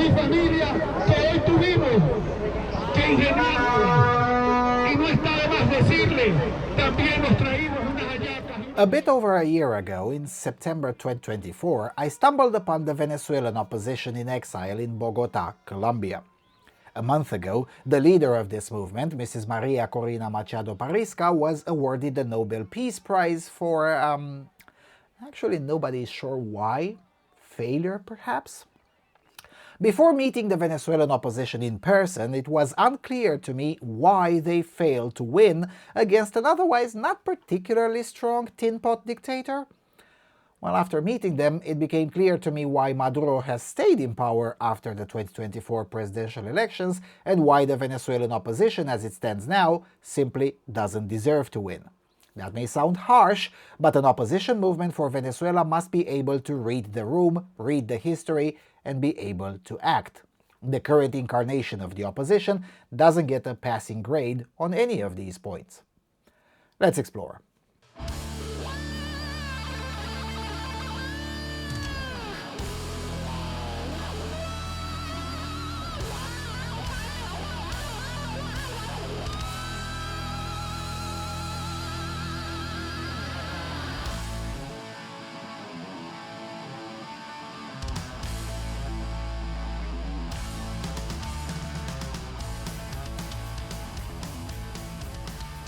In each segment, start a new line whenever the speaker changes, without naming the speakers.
mi familia, que hoy tuvimos que ingeniarnos. Y no está de más decirle, también nos traímos unas hallacas.
A bit over a year ago, in September 2024, I stumbled upon the Venezuelan opposition in exile in Bogotá, Colombia. A month ago, the leader of this movement, Mrs. María Corina Machado Parisca, was awarded the Nobel Peace Prize for, actually nobody is sure why, failure perhaps? Before meeting the Venezuelan opposition in person, it was unclear to me why they failed to win against an otherwise not particularly strong tinpot dictator. Well, after meeting them, it became clear to me why Maduro has stayed in power after the 2024 presidential elections and why the Venezuelan opposition, as it stands now, simply doesn't deserve to win. That may sound harsh, but an opposition movement for Venezuela must be able to read the room, read the history, and be able to act. The current incarnation of the opposition doesn't get a passing grade on any of these points. Let's explore.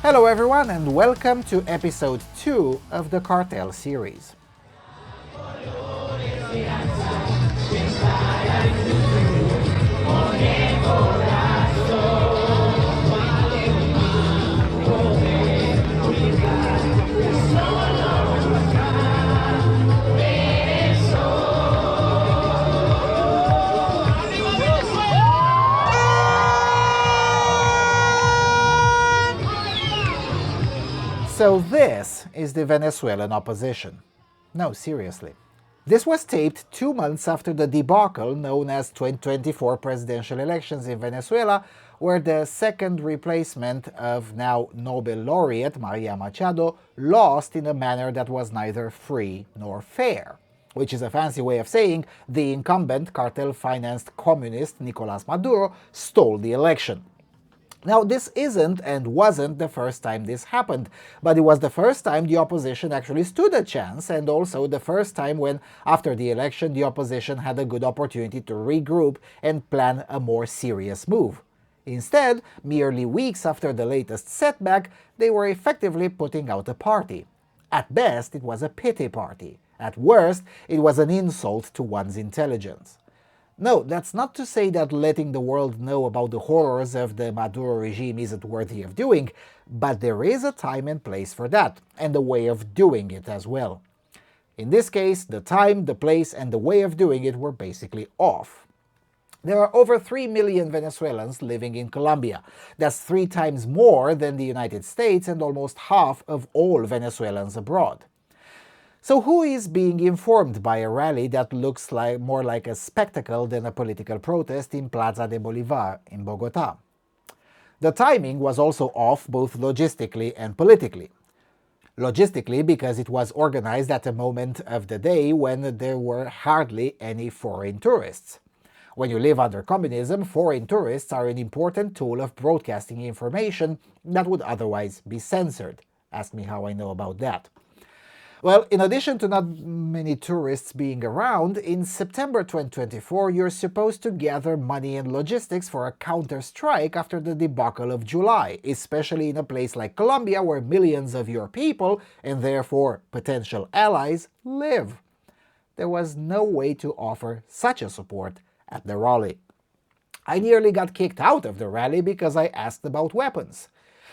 Hello everyone and welcome to episode 2 of the Cartel series. So this is the Venezuelan opposition. No, seriously. This was taped 2 months after the debacle known as 2024 presidential elections in Venezuela, where the second replacement of now Nobel laureate María Machado lost in a manner that was neither free nor fair, which is a fancy way of saying the incumbent cartel-financed communist Nicolás Maduro stole the election. Now, this isn't and wasn't the first time this happened, but it was the first time the opposition actually stood a chance, and also the first time when, after the election, the opposition had a good opportunity to regroup and plan a more serious move. Instead, merely weeks after the latest setback, they were effectively putting out a party. At best, it was a pity party. At worst, it was an insult to one's intelligence. No, that's not to say that letting the world know about the horrors of the Maduro regime isn't worthy of doing, but there is a time and place for that, and a way of doing it as well. In this case, the time, the place, and the way of doing it were basically off. There are over 3 million Venezuelans living in Colombia. That's 3 times more than the United States and almost half of all Venezuelans abroad. So who is being informed by a rally that looks more like a spectacle than a political protest in Plaza de Bolívar in Bogotá? The timing was also off both logistically and politically. Logistically because it was organized at a moment of the day when there were hardly any foreign tourists. When you live under communism, foreign tourists are an important tool of broadcasting information that would otherwise be censored. Ask me how I know about that. Well, in addition to not many tourists being around, in September 2024 you're supposed to gather money and logistics for a counter-strike after the debacle of July, especially in a place like Colombia where millions of your people, and therefore potential allies, live. There was no way to offer such a support at the rally. I nearly got kicked out of the rally because I asked about weapons.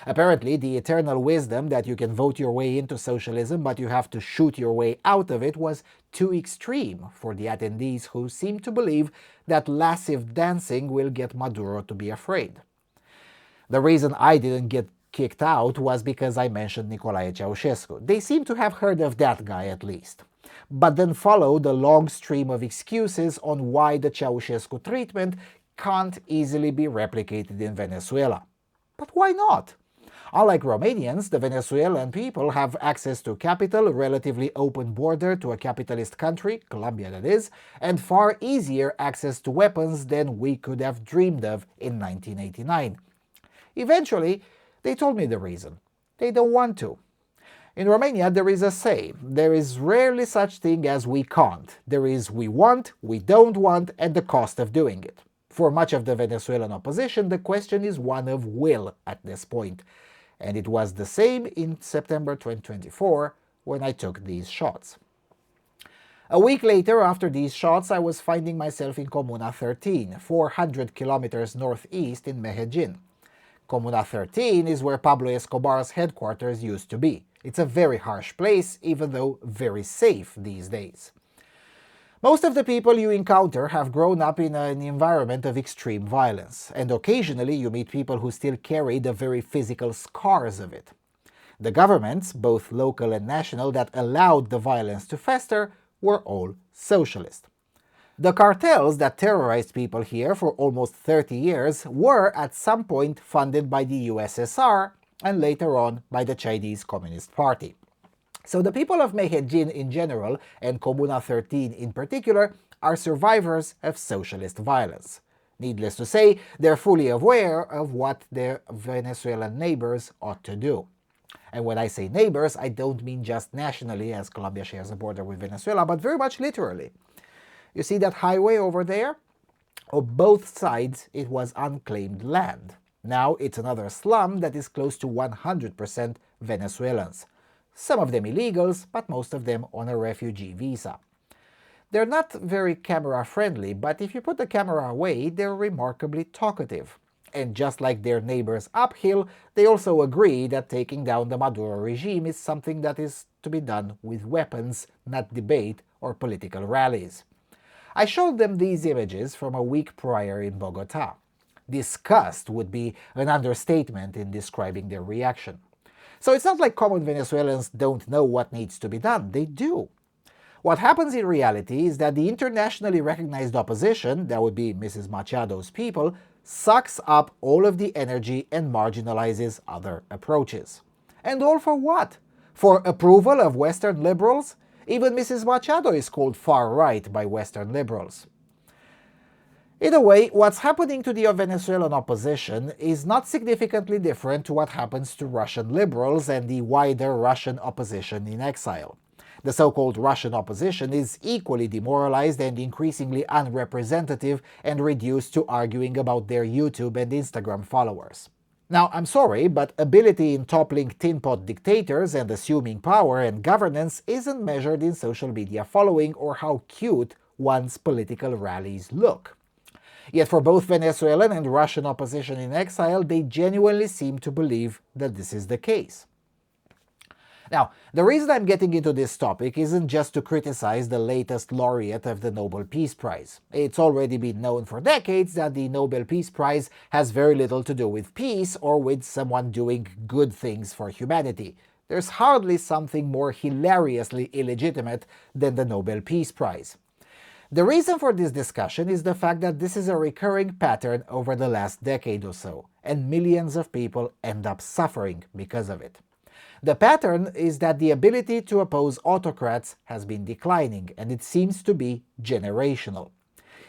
Apparently, the eternal wisdom that you can vote your way into socialism but you have to shoot your way out of it was too extreme for the attendees who seem to believe that lascive dancing will get Maduro to be afraid. The reason I didn't get kicked out was because I mentioned Nicolae Ceausescu. They seem to have heard of that guy at least. But then followed a long stream of excuses on why the Ceausescu treatment can't easily be replicated in Venezuela. But why not? Unlike Romanians, the Venezuelan people have access to capital, a relatively open border to a capitalist country, Colombia that is, and far easier access to weapons than we could have dreamed of in 1989. Eventually, they told me the reason. They don't want to. In Romania, there is a saying: there is rarely such thing as we can't. There is we want, we don't want, and the cost of doing it. For much of the Venezuelan opposition, the question is one of will at this point. And it was the same in September 2024 when I took these shots. A week later, after these shots, I was finding myself in Comuna 13, 400 kilometers northeast in Medellin. Comuna 13 is where Pablo Escobar's headquarters used to be. It's a very harsh place, even though very safe these days. Most of the people you encounter have grown up in an environment of extreme violence, and occasionally you meet people who still carry the very physical scars of it. The governments, both local and national, that allowed the violence to fester were all socialist. The cartels that terrorized people here for almost 30 years were at some point funded by the USSR and later on by the Chinese Communist Party. So the people of Medellin in general, and Comuna 13 in particular, are survivors of socialist violence. Needless to say, they're fully aware of what their Venezuelan neighbors ought to do. And when I say neighbors, I don't mean just nationally, as Colombia shares a border with Venezuela, but very much literally. You see that highway over there? On both sides, it was unclaimed land. Now it's another slum that is close to 100% Venezuelans. Some of them illegals, but most of them on a refugee visa. They're not very camera-friendly, but if you put the camera away, they're remarkably talkative. And just like their neighbors uphill, they also agree that taking down the Maduro regime is something that is to be done with weapons, not debate or political rallies. I showed them these images from a week prior in Bogotá. Disgust would be an understatement in describing their reaction. So it's not like common Venezuelans don't know what needs to be done. They do. What happens in reality is that the internationally recognized opposition, that would be Mrs. Machado's people, sucks up all of the energy and marginalizes other approaches. And all for what? For approval of Western liberals? Even Mrs. Machado is called far-right by Western liberals. In a way, what's happening to the Venezuelan opposition is not significantly different to what happens to Russian liberals and the wider Russian opposition in exile. The so-called Russian opposition is equally demoralized and increasingly unrepresentative and reduced to arguing about their YouTube and Instagram followers. Now, I'm sorry, but ability in toppling tinpot dictators and assuming power and governance isn't measured in social media following or how cute one's political rallies look. Yet for both Venezuelan and Russian opposition in exile, they genuinely seem to believe that this is the case. Now, the reason I'm getting into this topic isn't just to criticize the latest laureate of the Nobel Peace Prize. It's already been known for decades that the Nobel Peace Prize has very little to do with peace or with someone doing good things for humanity. There's hardly something more hilariously illegitimate than the Nobel Peace Prize. The reason for this discussion is the fact that this is a recurring pattern over the last decade or so, and millions of people end up suffering because of it. The pattern is that the ability to oppose autocrats has been declining, and it seems to be generational.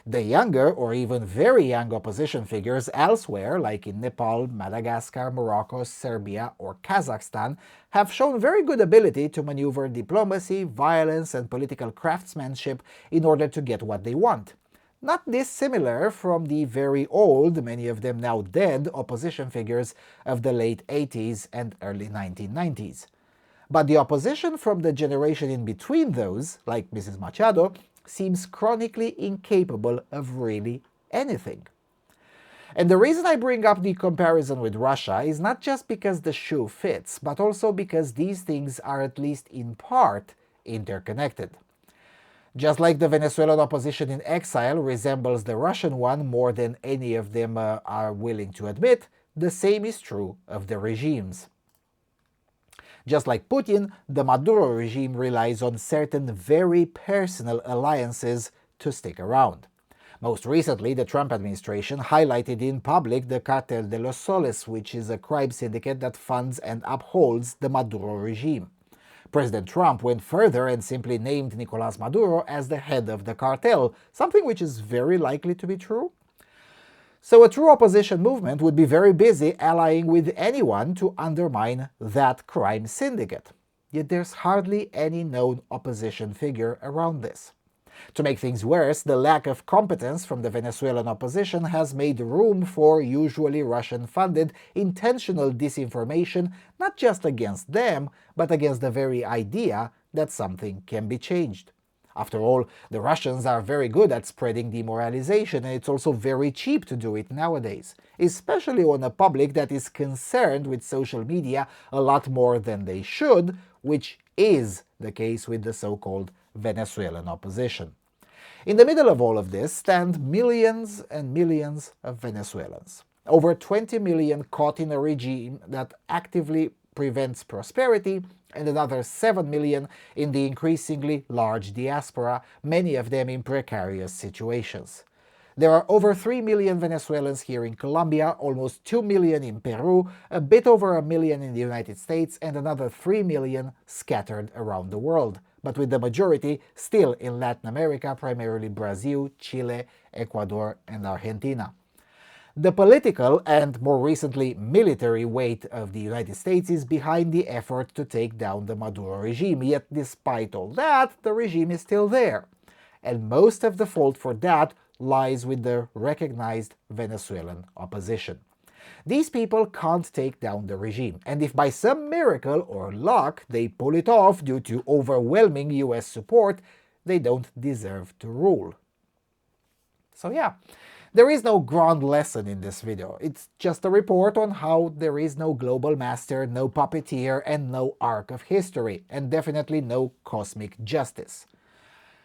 The younger or even very young opposition figures elsewhere, like in Nepal, Madagascar, Morocco, Serbia or Kazakhstan, have shown very good ability to maneuver diplomacy, violence and political craftsmanship in order to get what they want. Not dissimilar from the very old, many of them now dead, opposition figures of the late 80s and early 1990s. But the opposition from the generation in between those, like Mrs. Machado, seems chronically incapable of really anything. And the reason I bring up the comparison with Russia is not just because the shoe fits, but also because these things are at least in part interconnected. Just like the Venezuelan opposition in exile resembles the Russian one more than any of them are willing to admit, the same is true of the regimes. Just like Putin, the Maduro regime relies on certain very personal alliances to stick around. Most recently, the Trump administration highlighted in public the Cartel de los Soles, which is a crime syndicate that funds and upholds the Maduro regime. President Trump went further and simply named Nicolás Maduro as the head of the cartel, something which is very likely to be true. So a true opposition movement would be very busy allying with anyone to undermine that crime syndicate. Yet there's hardly any known opposition figure around this. To make things worse, the lack of competence from the Venezuelan opposition has made room for usually Russian-funded intentional disinformation, not just against them, but against the very idea that something can be changed. After all, the Russians are very good at spreading demoralization, and it's also very cheap to do it nowadays, especially on a public that is concerned with social media a lot more than they should, which is the case with the so-called Venezuelan opposition. In the middle of all of this stand millions and millions of Venezuelans. Over 20 million caught in a regime that actively prevents prosperity, and another 7 million in the increasingly large diaspora, many of them in precarious situations. There are over 3 million Venezuelans here in Colombia, almost 2 million in Peru, a bit over 1 million in the United States, and another 3 million scattered around the world, but with the majority still in Latin America, primarily Brazil, Chile, Ecuador, and Argentina. The political and, more recently, military weight of the United States is behind the effort to take down the Maduro regime, yet despite all that, the regime is still there. And most of the fault for that lies with the recognized Venezuelan opposition. These people can't take down the regime, and if by some miracle or luck they pull it off due to overwhelming US support, they don't deserve to rule. So yeah, there is no grand lesson in this video. It's just a report on how there is no global master, no puppeteer, and no arc of history, and definitely no cosmic justice.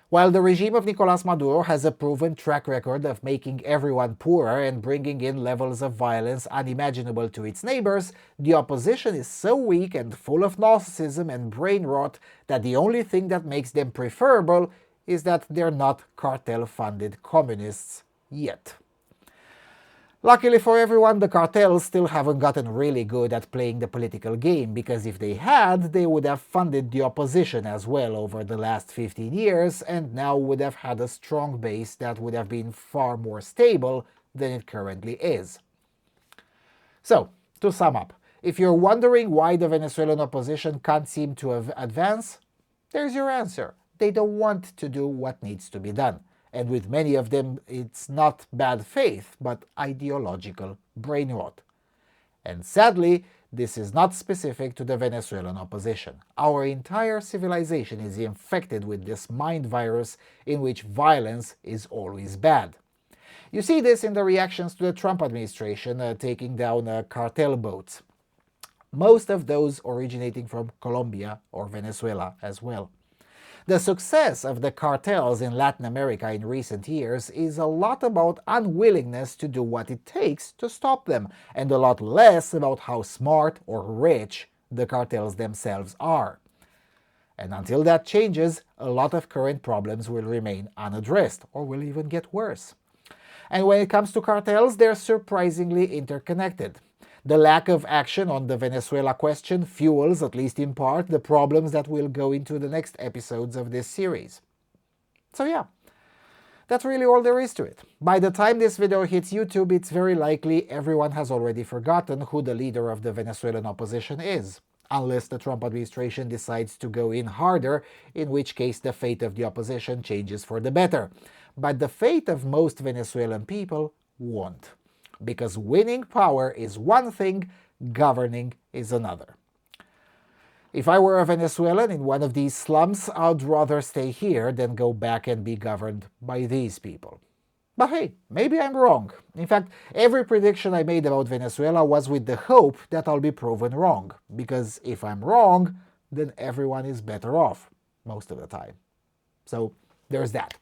While the regime of Nicolás Maduro has a proven track record of making everyone poorer and bringing in levels of violence unimaginable to its neighbors, the opposition is so weak and full of narcissism and brain rot that the only thing that makes them preferable is that they're not cartel-funded communists yet. Luckily for everyone, the cartels still haven't gotten really good at playing the political game, because if they had, they would have funded the opposition as well over the last 15 years and now would have had a strong base that would have been far more stable than it currently is. So, to sum up, if you're wondering why the Venezuelan opposition can't seem to advance, there's your answer. They don't want to do what needs to be done. And with many of them, it's not bad faith, but ideological brain rot. And sadly, this is not specific to the Venezuelan opposition. Our entire civilization is infected with this mind virus in which violence is always bad. You see this in the reactions to the Trump administration taking down cartel boats. Most of those originating from Colombia or Venezuela as well. The success of the cartels in Latin America in recent years is a lot about unwillingness to do what it takes to stop them, and a lot less about how smart or rich the cartels themselves are. And until that changes, a lot of current problems will remain unaddressed, or will even get worse. And when it comes to cartels, they're surprisingly interconnected. The lack of action on the Venezuela question fuels, at least in part, the problems that will go into the next episodes of this series. So yeah, that's really all there is to it. By the time this video hits YouTube, it's very likely everyone has already forgotten who the leader of the Venezuelan opposition is, unless the Trump administration decides to go in harder, in which case the fate of the opposition changes for the better. But the fate of most Venezuelan people won't. Because winning power is one thing, governing is another. If I were a Venezuelan in one of these slums, I'd rather stay here than go back and be governed by these people. But hey, maybe I'm wrong. In fact, every prediction I made about Venezuela was with the hope that I'll be proven wrong. Because if I'm wrong, then everyone is better off, most of the time. So there's that.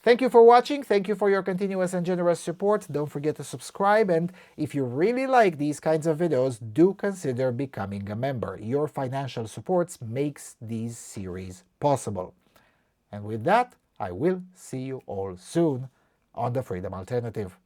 Thank you for watching, thank you for your continuous and generous support, don't forget to subscribe, and if you really like these kinds of videos, do consider becoming a member. Your financial support makes these series possible. And with that, I will see you all soon. on the Freedom Alternative.